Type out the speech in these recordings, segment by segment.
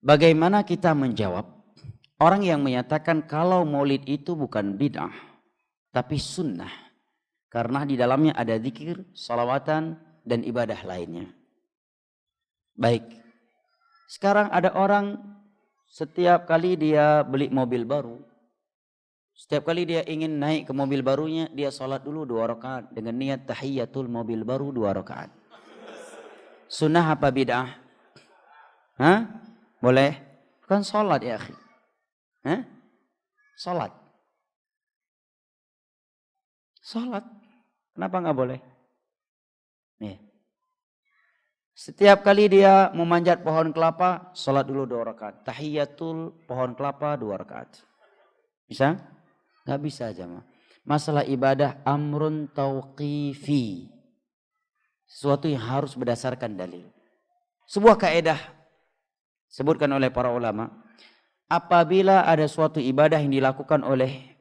Bagaimana kita menjawab orang yang menyatakan kalau maulid itu bukan bid'ah, tapi sunnah. Karena di dalamnya ada zikir, salawatan, dan ibadah lainnya. Baik, sekarang ada orang setiap kali dia beli mobil baru, setiap kali dia ingin naik ke mobil barunya, dia sholat dulu 2 rakaat dengan niat tahiyatul mobil baru 2 rakaat. Sunnah apa bid'ah? Hah? Boleh? Bukan sholat ya akhi. Hah? Sholat. Sholat. Kenapa nggak boleh? Nih. Setiap kali dia memanjat pohon kelapa, sholat dulu 2 rakaat. Tahiyatul pohon kelapa 2 rakaat. Bisa? Nggak bisa jemaah. Masalah ibadah amrun tauqifi. Sesuatu yang harus berdasarkan dalil. Sebuah kaidah sebutkan oleh para ulama, apabila ada suatu ibadah yang dilakukan oleh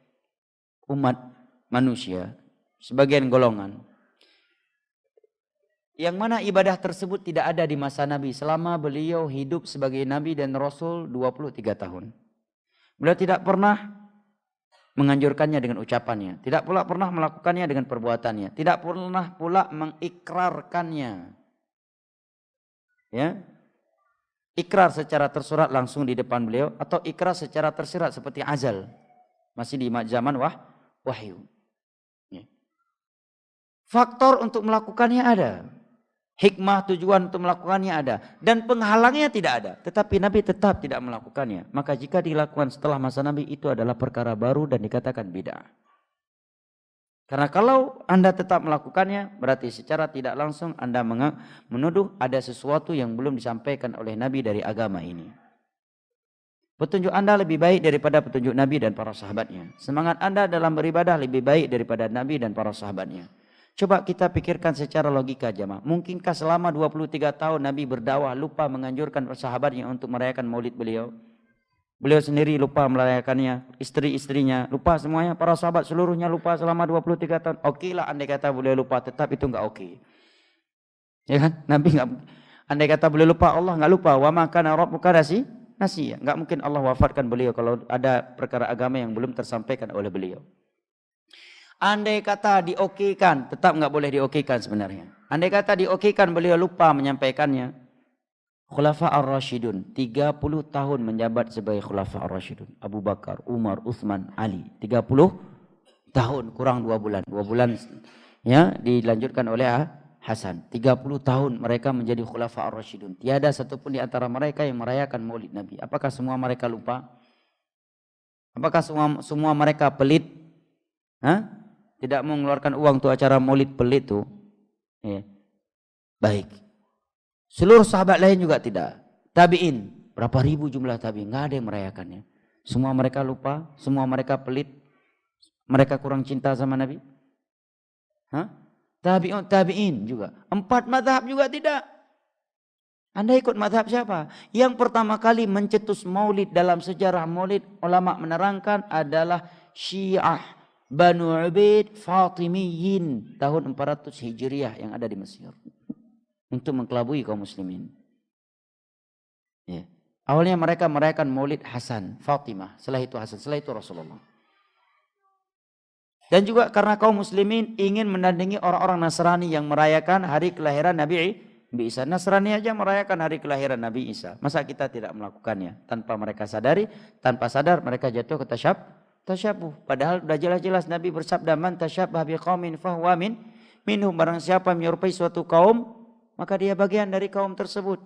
umat manusia, sebagian golongan, yang mana ibadah tersebut tidak ada di masa Nabi selama beliau hidup sebagai Nabi dan Rasul 23 tahun. Beliau tidak pernah menganjurkannya dengan ucapannya, tidak pula pernah melakukannya dengan perbuatannya, tidak pernah pula mengikrarkannya. Ya, ikrar secara tersurat langsung di depan beliau atau ikrar secara tersirat seperti azal, masih di zaman wahyu. Ya. Faktor untuk melakukannya ada, hikmah tujuan untuk melakukannya ada, dan penghalangnya tidak ada. Tetapi Nabi tetap tidak melakukannya. Maka jika dilakukan setelah masa Nabi itu adalah perkara baru dan dikatakan bid'ah. Karena kalau Anda tetap melakukannya, berarti secara tidak langsung Anda menuduh ada sesuatu yang belum disampaikan oleh Nabi dari agama ini. Petunjuk Anda lebih baik daripada petunjuk Nabi dan para sahabatnya. Semangat Anda dalam beribadah lebih baik daripada Nabi dan para sahabatnya. Coba kita pikirkan secara logika jemaah. Mungkinkah selama 23 tahun Nabi berdakwah lupa menganjurkan sahabatnya untuk merayakan maulid beliau? Beliau sendiri lupa merayakannya, istri-istrinya lupa semuanya, para sahabat seluruhnya lupa selama 23 tahun. Oke lah andai kata beliau lupa, tetap itu enggak oke. Ya kan? Nabi enggak, andai kata beliau lupa, Allah enggak lupa. Wa ma kana rabbuka nasiya. Enggak mungkin Allah wafatkan beliau kalau ada perkara agama yang belum tersampaikan oleh beliau. Andai kata diokekan, tetap enggak boleh diokekan sebenarnya. Andai kata diokekan beliau lupa menyampaikannya. Khulafa ar-Rasyidun 30 tahun menjabat sebagai Khulafa ar-Rasyidun. Abu Bakar, Umar, Uthman, Ali. 30 tahun kurang 2 bulan. 2 bulan ya dilanjutkan oleh Hasan. 30 tahun mereka menjadi Khulafa ar-Rasyidun. Tiada satupun di antara mereka yang merayakan Maulid Nabi. Apakah semua mereka lupa? Apakah semua mereka pelit? Hah? Tidak mau mengeluarkan uang untuk acara Maulid pelit tuh. Ya. Baik. Seluruh sahabat lain juga tidak. Tabi'in, berapa ribu jumlah tabi'in, nggak ada yang merayakannya. Semua mereka lupa, semua mereka pelit, mereka kurang cinta sama Nabi. Hah? Tabi'in juga. 4 mazhab juga tidak. Anda ikut mazhab siapa? Yang pertama kali mencetus maulid dalam sejarah maulid, ulama menerangkan adalah Syiah Banu Ubaid Fatimiyin tahun 400 Hijriah yang ada di Mesir. Untuk mengkelabui kaum muslimin. Ya. Awalnya mereka merayakan maulid Hasan, Fatimah, setelah itu Hasan, setelah itu Rasulullah. Dan juga karena kaum muslimin ingin menandingi orang-orang Nasrani yang merayakan hari kelahiran Nabi Isa. Nasrani aja merayakan hari kelahiran Nabi Isa. Masa kita tidak melakukannya? Tanpa mereka sadari, tanpa sadar mereka jatuh ke tasyabuh. Padahal sudah jelas-jelas Nabi bersabda, "Man tasyabbah biqaumin fahuwa minhum." Barang siapa menyerupai suatu kaum, maka dia bagian dari kaum tersebut.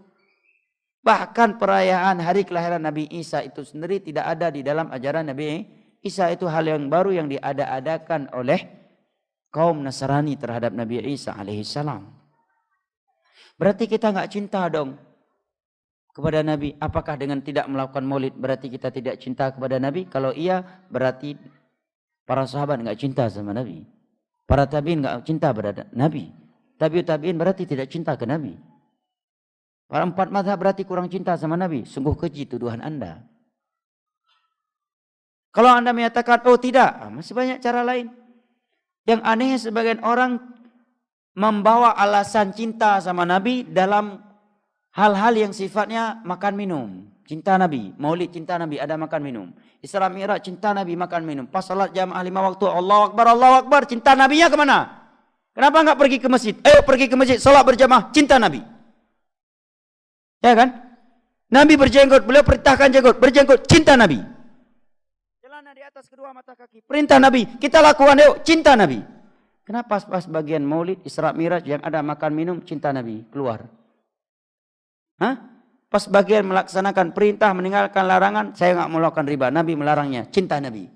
Bahkan perayaan hari kelahiran Nabi Isa itu sendiri tidak ada di dalam ajaran Nabi Isa. Itu hal yang baru yang diada-adakan oleh kaum Nasrani terhadap Nabi Isa alaihissalam. Berarti kita nggak cinta dong kepada Nabi. Apakah dengan tidak melakukan maulid berarti kita tidak cinta kepada Nabi? Kalau iya berarti para sahabat nggak cinta sama Nabi. Para tabi'in nggak cinta pada Nabi. Tabi'in berarti tidak cinta ke Nabi. Para 4 mazhab berarti kurang cinta sama Nabi. Sungguh keji tuduhan Anda. Kalau Anda menyatakan, oh tidak, masih banyak cara lain. Yang aneh sebagian orang membawa alasan cinta sama Nabi dalam hal-hal yang sifatnya makan minum. cinta Nabi. Maulid cinta Nabi, ada makan minum. Isra Mi'raj cinta Nabi, makan minum. Pas salat jamaah 5 waktu, Allahu Akbar, cinta Nabinya kemana? Kenapa enggak pergi ke masjid? Ayo pergi ke masjid, salat berjamaah, cinta Nabi. Ya kan? Nabi berjenggot, beliau perintahkan jenggot, berjenggot, cinta Nabi. Celana di atas kedua mata kaki, perintah Nabi, kita lakukan yuk, cinta Nabi. Kenapa pas bagian Maulid, Isra Mi'raj yang ada makan minum, cinta Nabi keluar? Hah? Pas bagian melaksanakan perintah, meninggalkan larangan, saya enggak melakukan riba, Nabi melarangnya, cinta Nabi.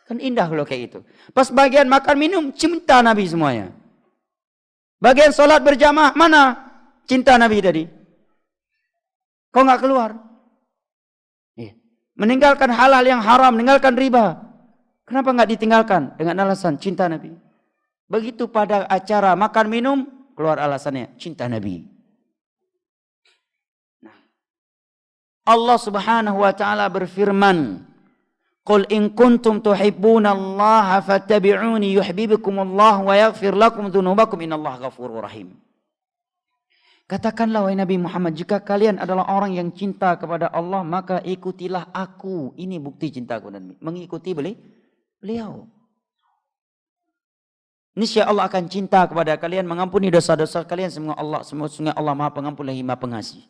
Kan indah kalau kayak itu. Pas bagian makan minum, cinta Nabi semuanya. Bagian sholat berjamaah, mana cinta Nabi tadi? Kok enggak keluar? Meninggalkan halal yang haram, meninggalkan riba. Kenapa enggak ditinggalkan? Dengan alasan cinta Nabi. Begitu pada acara makan minum, keluar alasannya cinta Nabi. Nah, Allah Subhanahu wa taala berfirman, "Qul in kuntum tuhibbunallaha fattabi'uni yuhibbukumullah wa yaghfir lakum dzunubakum innallaha ghafurur rahim." Katakanlah wahai Nabi Muhammad, jika kalian adalah orang yang cinta kepada Allah, maka ikutilah aku. Ini bukti cintaku dan mengikuti beliau. Niscaya Allah akan cinta kepada kalian, mengampuni dosa-dosa kalian. Semoga Allah Maha Pengampun lagi Maha Pengasih.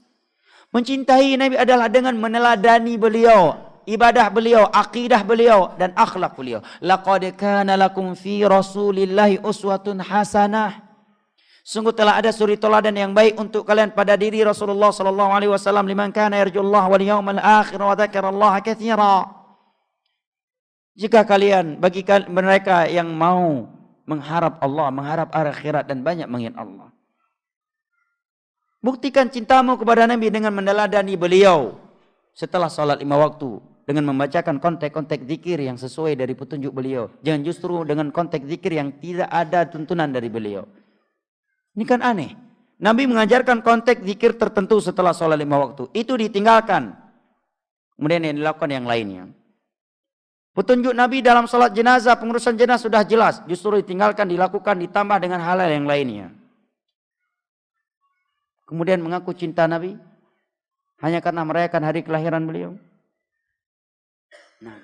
Mencintai Nabi adalah dengan meneladani beliau, ibadah beliau, akidah beliau, dan akhlak beliau. Laqad kana lakum fi Rasulillahi uswatun hasanah. Sungguh telah ada suri teladan yang baik untuk kalian pada diri Rasulullah sallallahu alaihi wasallam, liman kana yarjullaha wal yawmal akhir wa dzakarallaha katsira. Jika kalian, bagi mereka yang mau mengharap Allah, mengharap akhirat dan banyak mengingat Allah. Buktikan cintamu kepada Nabi dengan meneladani beliau setelah salat 5 waktu, dengan membacakan konteks-konteks zikir yang sesuai dari petunjuk beliau. Jangan justru dengan konteks zikir yang tidak ada tuntunan dari beliau. Ini kan aneh. Nabi mengajarkan konteks zikir tertentu setelah sholat 5 waktu. Itu ditinggalkan. Kemudian yang dilakukan yang lainnya. Petunjuk Nabi dalam sholat jenazah, pengurusan jenazah sudah jelas. Justru ditinggalkan, dilakukan, ditambah dengan hal-hal yang lainnya. Kemudian mengaku cinta Nabi hanya karena merayakan hari kelahiran beliau. Nah,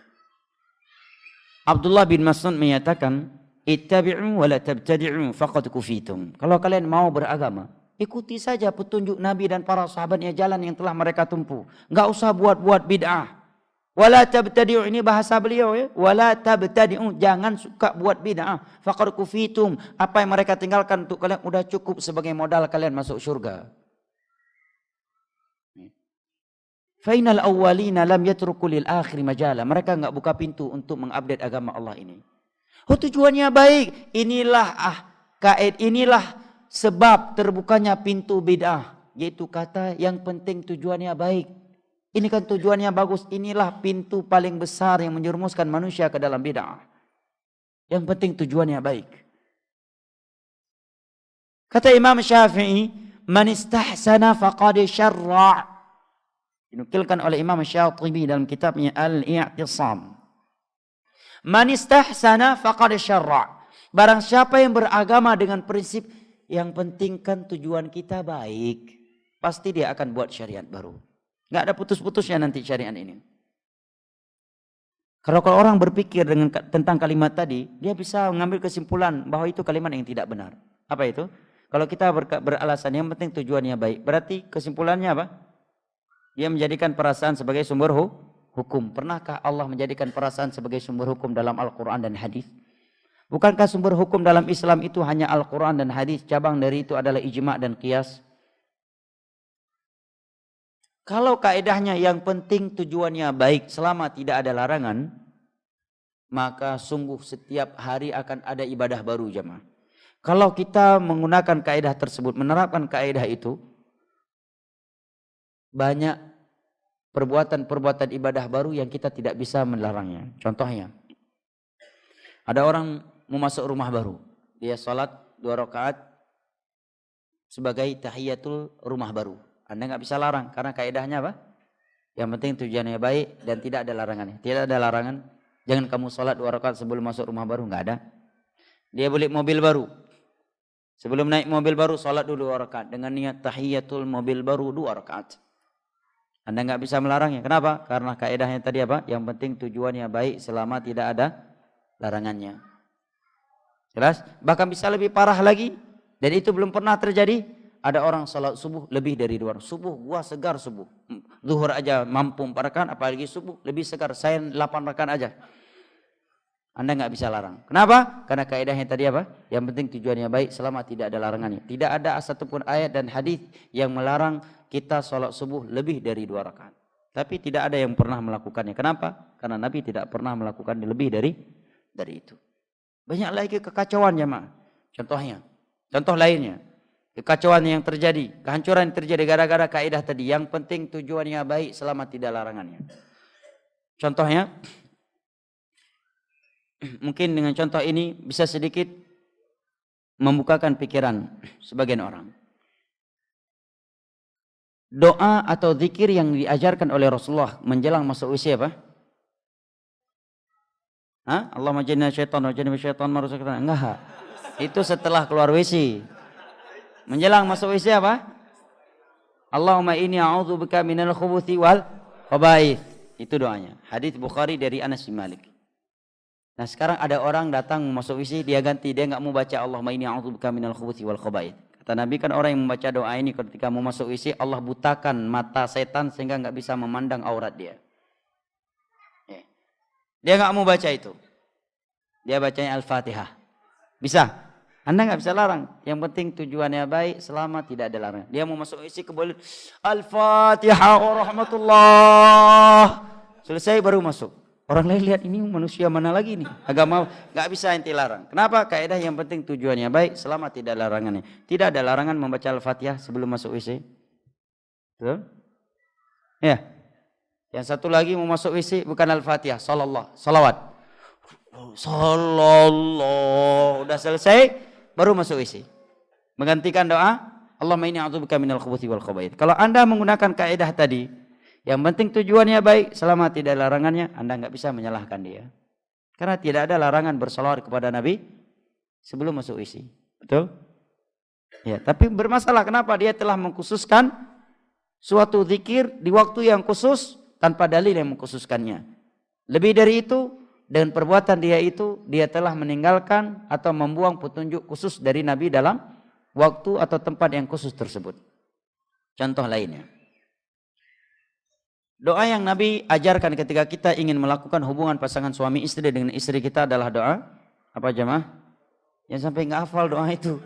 Abdullah bin Mas'ud menyatakan, ittabi'u wa la tabtadi'u faqad kufitum. Kalau kalian mau beragama, ikuti saja petunjuk Nabi dan para sahabatnya, jalan yang telah mereka tempuh. Enggak usah buat-buat bid'ah. Wala tabtadi'u, ini bahasa beliau ya. Wala tabtadi'u, jangan suka buat bid'ah. Faqad kufitum, apa yang mereka tinggalkan untuk kalian udah cukup sebagai modal kalian masuk surga. Fainal awwalina lam yatruku lil akhir majala. Mereka enggak buka pintu untuk mengupdate agama Allah ini. Oh, tujuannya baik. Inilah sebab terbukanya pintu bid'ah, yaitu kata yang penting tujuannya baik. Ini kan tujuannya bagus. Inilah pintu paling besar yang menjerumuskan manusia ke dalam bid'ah. Yang penting tujuannya baik. Kata Imam Syafi'i, man istahsana faqad syarra'. Dinukilkan oleh Imam Syatibi dalam kitabnya Al-I'tisam. Man istahsana faqad syarra'. Barang siapa yang beragama dengan prinsip yang penting kan tujuan kita baik, pasti dia akan buat syariat baru. Enggak ada putus-putusnya nanti syariat ini. Kalau orang berpikir tentang kalimat tadi, dia bisa mengambil kesimpulan bahwa itu kalimat yang tidak benar. Apa itu? Kalau kita beralasan yang penting tujuannya baik, berarti kesimpulannya apa? Dia menjadikan perasaan sebagai sumber hukum. Pernahkah Allah menjadikan perasaan sebagai sumber hukum dalam Al-Quran dan hadis? Bukankah sumber hukum dalam Islam itu hanya Al-Quran dan hadis? Cabang dari itu adalah ijma' dan qiyas. Kalau kaedahnya yang penting tujuannya baik selama tidak ada larangan, maka sungguh setiap hari akan ada ibadah baru jemaah. Kalau kita menggunakan kaedah tersebut, menerapkan kaedah itu, banyak perbuatan-perbuatan ibadah baru yang kita tidak bisa melarangnya. Contohnya, ada orang mau masuk rumah baru, dia sholat 2 rakaat sebagai tahiyatul rumah baru. Anda nggak bisa larang karena kaedahnya apa? Yang penting tujuannya baik dan tidak ada larangannya. Tidak ada larangan. Jangan kamu sholat 2 rakaat sebelum masuk rumah baru, nggak ada. Dia beli mobil baru, sebelum naik mobil baru sholat dulu 2 rakaat dengan niat tahiyatul mobil baru 2 rakaat. Anda nggak bisa melarangnya. Kenapa? Karena kaedahnya tadi apa? Yang penting tujuannya baik selama tidak ada larangannya. Jelas? Bahkan bisa lebih parah lagi. Dan itu belum pernah terjadi. Ada orang salat subuh lebih dari 2 rakaat. Subuh gua segar subuh. Zuhur aja mampu 4 rakaat, apalagi subuh lebih segar. Saya 8 rakaat aja. Anda nggak bisa larang. Kenapa? Karena kaedahnya tadi apa? Yang penting tujuannya baik selama tidak ada larangannya. Tidak ada satupun ayat dan hadis yang melarang kita sholat subuh lebih dari 2 rakaat. Tapi tidak ada yang pernah melakukannya. Kenapa? Karena Nabi tidak pernah melakukan lebih dari itu. Banyak lagi kekacauan jemaah. Contoh lainnya. Kekacauan yang terjadi, kehancuran yang terjadi gara-gara kaidah tadi. Yang penting tujuannya baik selama tidak larangannya. Contohnya, mungkin dengan contoh ini bisa sedikit membukakan pikiran sebagian orang. Doa atau zikir yang diajarkan oleh Rasulullah menjelang masuk WC apa? Allahumma jannibna syaitan wa jannibna syaitan ma razaqtana. Enggak. Itu setelah keluar WC. Menjelang masuk WC apa? Allahumma inni a'udzubika minal khubuthi wal khaba'ith. Itu doanya. Hadis Bukhari dari Anas bin Malik. Nah, sekarang ada orang datang masuk WC, dia ganti, dia enggak mau baca Allahumma inni a'udzubika minal khubuthi wal khaba'ith. Kata Nabi kan orang yang membaca doa ini ketika mau masuk WC, Allah butakan mata setan sehingga enggak bisa memandang aurat dia. Dia enggak mau baca itu. Dia bacanya Al-Fatihah. Bisa? Anda enggak bisa larang. Yang penting tujuannya baik selama tidak ada larangan. Dia mau masuk WC keboleh Al-Fatihah wa rahmatullah. Selesai baru masuk. Orang lain lihat ini manusia mana lagi nih? Agama nggak bisa ente larang. Kenapa? Kaidah yang penting tujuannya baik selama tidak larangannya. Tidak ada larangan membaca Al-Fatihah sebelum masuk WC. Betul? Ya. Yang satu lagi mau masuk WC bukan Al-Fatihah, salawat. Sallallahu. Udah selesai baru masuk WC. Menggantikan doa, Allahumma inni a'udzubika minal khubuthi wal khaba'ith. Kalau Anda menggunakan kaidah tadi, yang penting tujuannya baik, selama tidak larangannya, Anda nggak bisa menyalahkan dia. Karena tidak ada larangan bersalawat kepada Nabi sebelum masuk WC. Betul? Ya, tapi bermasalah kenapa dia telah mengkhususkan suatu zikir di waktu yang khusus tanpa dalil yang mengkhususkannya. Lebih dari itu, dengan perbuatan dia itu, dia telah meninggalkan atau membuang petunjuk khusus dari Nabi dalam waktu atau tempat yang khusus tersebut. Contoh lainnya. Doa yang Nabi ajarkan ketika kita ingin melakukan hubungan pasangan suami istri dengan istri kita adalah doa apa jemaah? Yang sampai nggak hafal doa itu,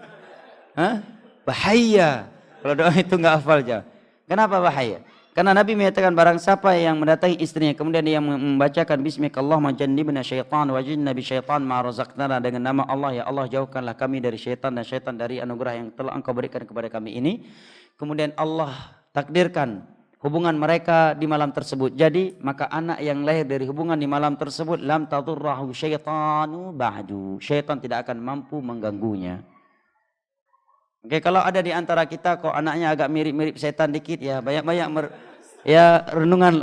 bahaya. Kalau doa itu nggak hafal aja. Kenapa bahaya? Karena Nabi menyatakan barang siapa yang mendatangi istrinya kemudian dia membacakan Bismillahirrahmanirrahim jannibna syaitan wa jinna bisyaitan ma razaqtana dengan nama Allah, ya Allah jauhkanlah kami dari syaitan dan syaitan dari anugerah yang telah Engkau berikan kepada kami ini. Kemudian Allah takdirkan hubungan mereka di malam tersebut. Jadi maka anak yang lahir dari hubungan di malam tersebut lam tadurrahu syaitanu ba'du. Syaitan tidak akan mampu mengganggunya. Oke, kalau ada di antara kita kok anaknya agak mirip-mirip setan dikit ya, banyak-banyak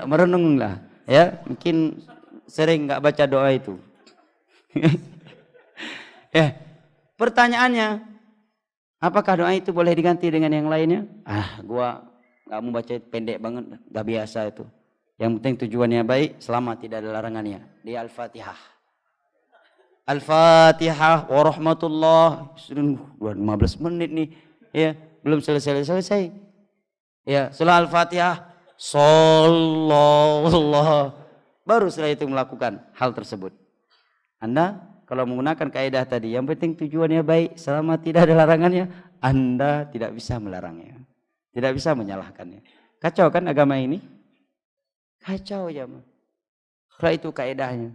merenunglah. Ya, mungkin sering enggak baca doa itu. Ya. Pertanyaannya, apakah doa itu boleh diganti dengan yang lainnya? Gua nggak mau baca pendek banget, nggak biasa itu. Yang penting tujuannya baik selama tidak ada larangannya. Di Al-Fatihah. Al-Fatihah warahmatullah. Sudah 15 menit nih, ya belum selesai. Ya, setelah Al-Fatihah, sallallahu. Baru setelah itu melakukan hal tersebut. Anda kalau menggunakan kaidah tadi, yang penting tujuannya baik selama tidak ada larangannya, Anda tidak bisa melarangnya. Tidak bisa menyalahkannya. Kacau kan agama ini? Kacau ya. Kalau itu kaidahnya.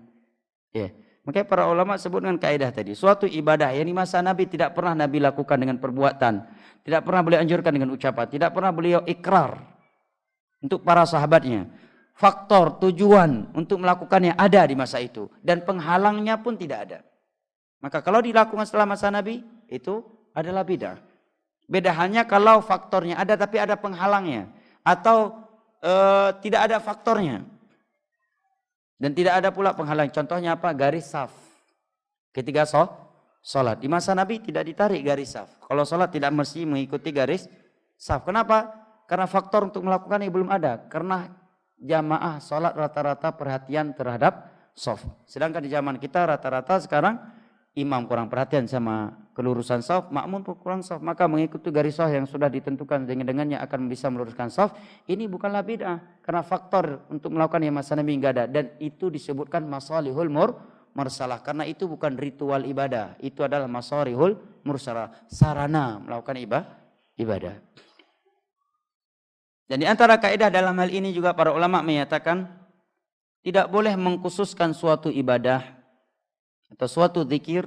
Ya. Makanya para ulama sebutkan kaidah tadi. Suatu ibadah yang di masa Nabi tidak pernah Nabi lakukan dengan perbuatan. Tidak pernah beliau anjurkan dengan ucapan. Tidak pernah beliau ikrar untuk para sahabatnya. Faktor, tujuan untuk melakukannya ada di masa itu. Dan penghalangnya pun tidak ada. Maka kalau dilakukan setelah masa Nabi, itu adalah bid'ah. Beda halnya kalau faktornya ada tapi ada penghalangnya. Atau tidak ada faktornya. Dan tidak ada pula penghalang. Contohnya apa? Garis saf. Ketika sholat. Di masa Nabi tidak ditarik garis saf. Kalau sholat tidak mesti mengikuti garis saf. Kenapa? Karena faktor untuk melakukannya belum ada. Karena jamaah sholat rata-rata perhatian terhadap shaf. Sedangkan di zaman kita rata-rata sekarang imam kurang perhatian sama kelurusan shaf, makmum pun kurang shaf. Maka mengikuti garis shaf yang sudah ditentukan dengannya akan bisa meluruskan shaf. Ini bukanlah bid'ah. Karena faktor untuk melakukan yang masa Nabi enggak ada. Dan itu disebutkan masalihul mursalah. Karena itu bukan ritual ibadah. Itu adalah masalihul mursalah. Sarana melakukan ibadah. Dan di antara kaidah dalam hal ini juga para ulama menyatakan tidak boleh mengkhususkan suatu ibadah atau suatu zikir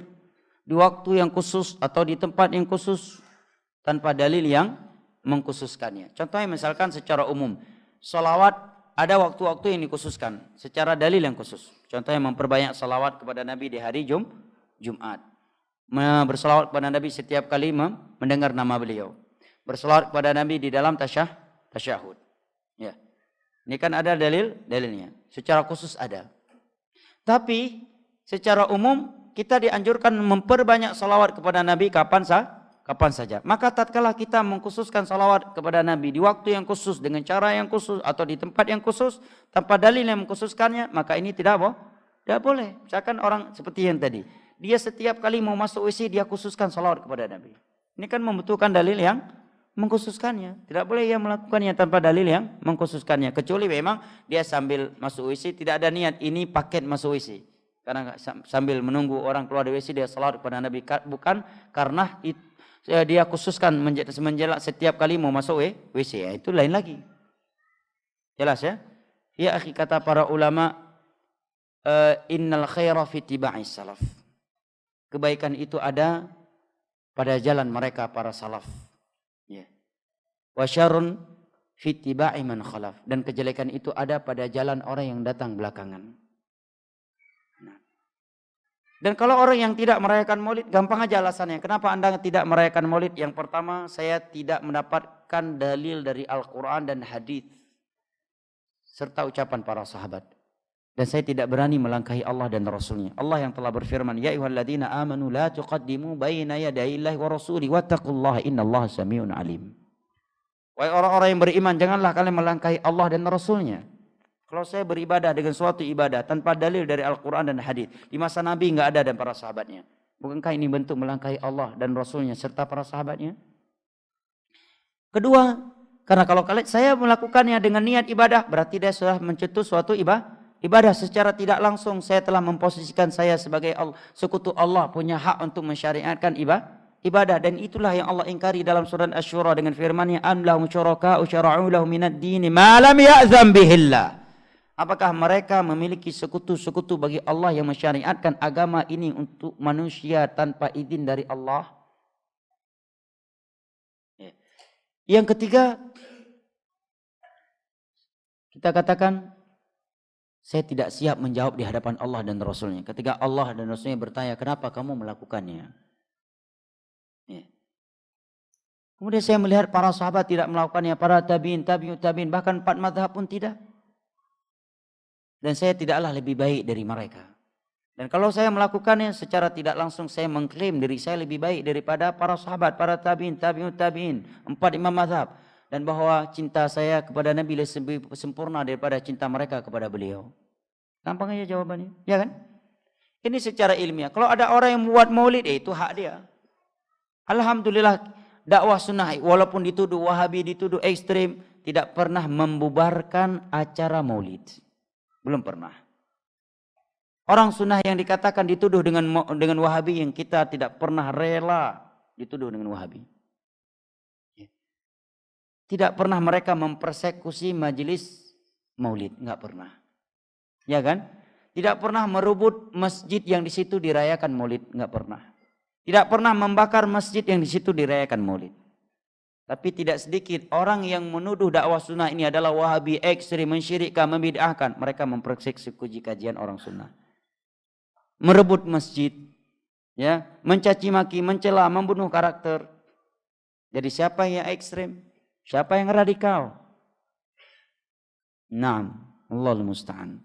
di waktu yang khusus atau di tempat yang khusus tanpa dalil yang mengkhususkannya. Contohnya misalkan secara umum, sholawat ada waktu-waktu yang dikhususkan secara dalil yang khusus. Contohnya memperbanyak sholawat kepada Nabi di hari Jumat. Bersolawat kepada Nabi setiap kali mendengar nama beliau. Bersolawat kepada Nabi di dalam tasyahud. Ya. Ini kan ada dalilnya. Secara khusus ada. Tapi secara umum kita dianjurkan memperbanyak salawat kepada Nabi kapan saja. Maka tatkala kita mengkhususkan salawat kepada Nabi di waktu yang khusus dengan cara yang khusus atau di tempat yang khusus tanpa dalil yang mengkhususkannya, maka ini tidak boleh. Misalkan orang seperti yang tadi, dia setiap kali mau masuk WC dia khususkan salawat kepada Nabi. Ini kan membutuhkan dalil yang mengkhususkannya. Tidak boleh ia melakukannya tanpa dalil yang mengkhususkannya. Kecuali memang dia sambil masuk WC tidak ada niat ini paket masuk WC. Karena sambil menunggu orang keluar dari WC dia salawat kepada Nabi. Bukan karena dia khususkan menjelak setiap kali mau masuk WC. Ya, itu lain lagi. Jelas ya? Ya akhi, kata para ulama, innal khaira fi tiba'is salaf. Kebaikan itu ada pada jalan mereka para salaf. Ya. Wa syarrun fi tiba'i man khalaf, dan kejelekan itu ada pada jalan orang yang datang belakangan. Nah. Dan kalau orang yang tidak merayakan Maulid, gampang aja alasannya. Kenapa Anda tidak merayakan Maulid? Yang pertama, saya tidak mendapatkan dalil dari Al-Qur'an dan hadis serta ucapan para sahabat. Dan saya tidak berani melangkahi Allah dan Rasulnya. Allah yang telah berfirman, ya ayyuhalladzina amanu la tuqaddimu baina yadayillahi wa rasuli wattaqullaha innallaha samiun alim. Wahai orang-orang yang beriman, janganlah kalian melangkahi Allah dan Rasulnya. Kalau saya beribadah dengan suatu ibadah tanpa dalil dari Al-Quran dan hadis, di masa Nabi enggak ada dan para sahabatnya, bukankah ini bentuk melangkahi Allah dan Rasulnya serta para sahabatnya? Kedua, karena kalau saya melakukannya dengan niat ibadah, berarti dia sudah mencetus suatu ibadah secara tidak langsung. Saya telah memposisikan saya sebagai sekutu Allah, punya hak untuk mensyariatkan ibadah. Dan itulah yang Allah ingkari dalam surat Asy-Syura dengan firman-Nya, am lahum syuraka'u syara'u lahum minad dini ma lam ya'zam bihillah. Apakah mereka memiliki sekutu-sekutu bagi Allah yang mensyariatkan agama ini untuk manusia tanpa izin dari Allah? Yang ketiga, kita katakan, saya tidak siap menjawab di hadapan Allah dan Rasulnya. Ketika Allah dan Rasulnya bertanya, kenapa kamu melakukannya? Ya. Kemudian saya melihat para sahabat tidak melakukannya, para tabi'in, tabi'ut tabi'in, bahkan 4 mazhab pun tidak. Dan saya tidaklah lebih baik dari mereka. Dan kalau saya melakukannya secara tidak langsung, saya mengklaim diri saya lebih baik daripada para sahabat, para tabi'in, tabi'ut tabi'in, 4 imam mazhab. Dan bahwa cinta saya kepada Nabi lebih sempurna daripada cinta mereka kepada beliau. Gampang aja jawabannya, ya kan? Ini secara ilmiah. Kalau ada orang yang membuat maulid, itu hak dia. Alhamdulillah, dakwah sunnah walaupun dituduh Wahabi, dituduh ekstrim, tidak pernah membubarkan acara maulid. Belum pernah. Orang sunnah yang dikatakan dituduh dengan Wahabi, yang kita tidak pernah rela dituduh dengan Wahabi. Tidak pernah mereka mempersekusi majelis maulid, enggak pernah. Ya kan? Tidak pernah merebut masjid yang di situ dirayakan maulid, enggak pernah. Tidak pernah membakar masjid yang di situ dirayakan maulid. Tapi tidak sedikit orang yang menuduh dakwah sunnah ini adalah Wahabi, ekstrim, mensyirikkan, membid'ahkan. Mereka mempersekusi kajian orang sunnah. Merebut masjid, ya, mencaci maki, mencela, membunuh karakter. Jadi siapa yang ekstrim? Siapa yang radikal? Naam, Allahul musta'an.